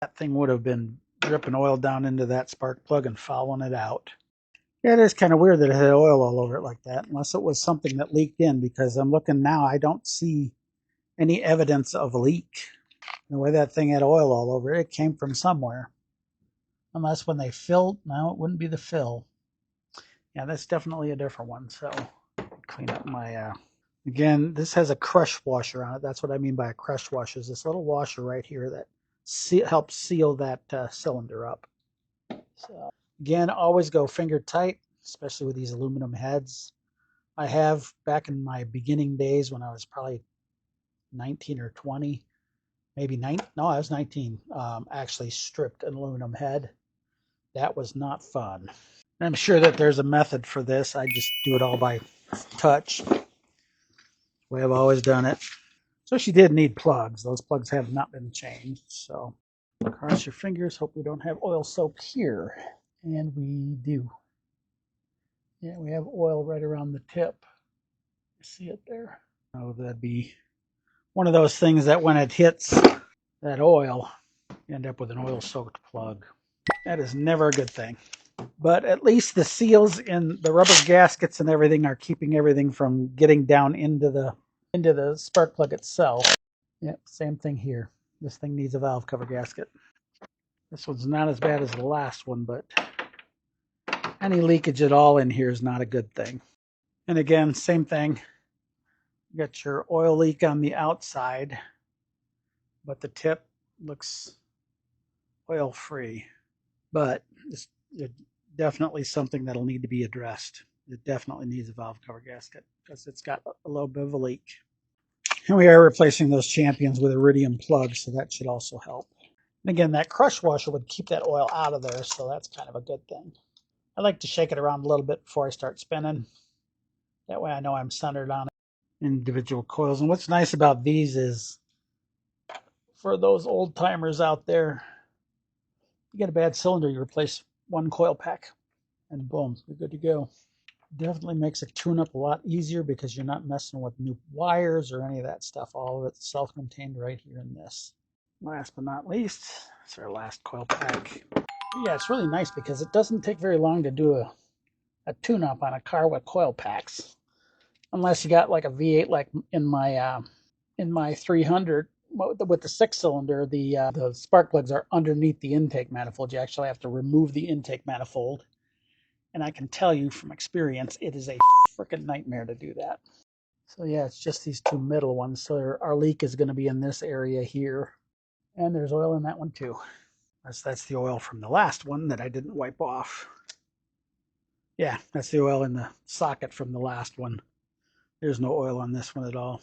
That thing would have been dripping oil down into that spark plug and fouling it out. Yeah, it is kind of weird that it had oil all over it like that, unless it was something that leaked in, because I'm looking now, I don't see any evidence of a leak. The way that thing had oil all over it, it came from somewhere. Unless when they filled, no, it wouldn't be the fill. Yeah, that's definitely a different one. So clean up my, again, this has a crush washer on it. That's what I mean by a crush washer, is this little washer right here that helps seal that cylinder up. So again, always go finger tight, especially with these aluminum heads. I have, back in my beginning days when I was probably 19 or 20, maybe 9, no, I was 19, actually stripped an aluminum head. That was not fun. I'm sure that there's a method for this. I just do it all by touch, the way I've always done it. So she did need plugs. Those plugs have not been changed. So cross your fingers, hope we don't have oil soaked here. And we do. Yeah, we have oil right around the tip. You see it there? Oh, that'd be one of those things that when it hits that oil, you end up with an oil soaked plug. That is never a good thing. But at least the seals in the rubber gaskets and everything are keeping everything from getting down into the spark plug itself. Yep, same thing here. This thing needs a valve cover gasket. This one's not as bad as the last one, but any leakage at all in here is not a good thing. And again, same thing. You got your oil leak on the outside, but the tip looks oil free. But it's definitely something that'll need to be addressed. It definitely needs a valve cover gasket because it's got a little bit of a leak. And we are replacing those champions with iridium plugs, so that should also help. And again, that crush washer would keep that oil out of there, so that's kind of a good thing. I like to shake it around a little bit before I start spinning. That way I know I'm centered on individual coils. And what's nice about these is, for those old timers out there, you get a bad cylinder, you replace one coil pack, and boom, you're good to go. Definitely makes a tune-up a lot easier because you're not messing with new wires or any of that stuff. All of it's self-contained right here in this. Last but not least, it's our last coil pack. Yeah, it's really nice because it doesn't take very long to do a tune-up on a car with coil packs, unless you got like a V8, like in my 300 with the 6-cylinder. The spark plugs are underneath the intake manifold. You actually have to remove the intake manifold, and I can tell you from experience, it is a freaking nightmare to do that. So yeah, it's just these two middle ones. So our leak is going to be in this area here, and there's oil in that one too. That's the oil from the last one that I didn't wipe off. Yeah, that's the oil in the socket from the last one. There's no oil on this one at all.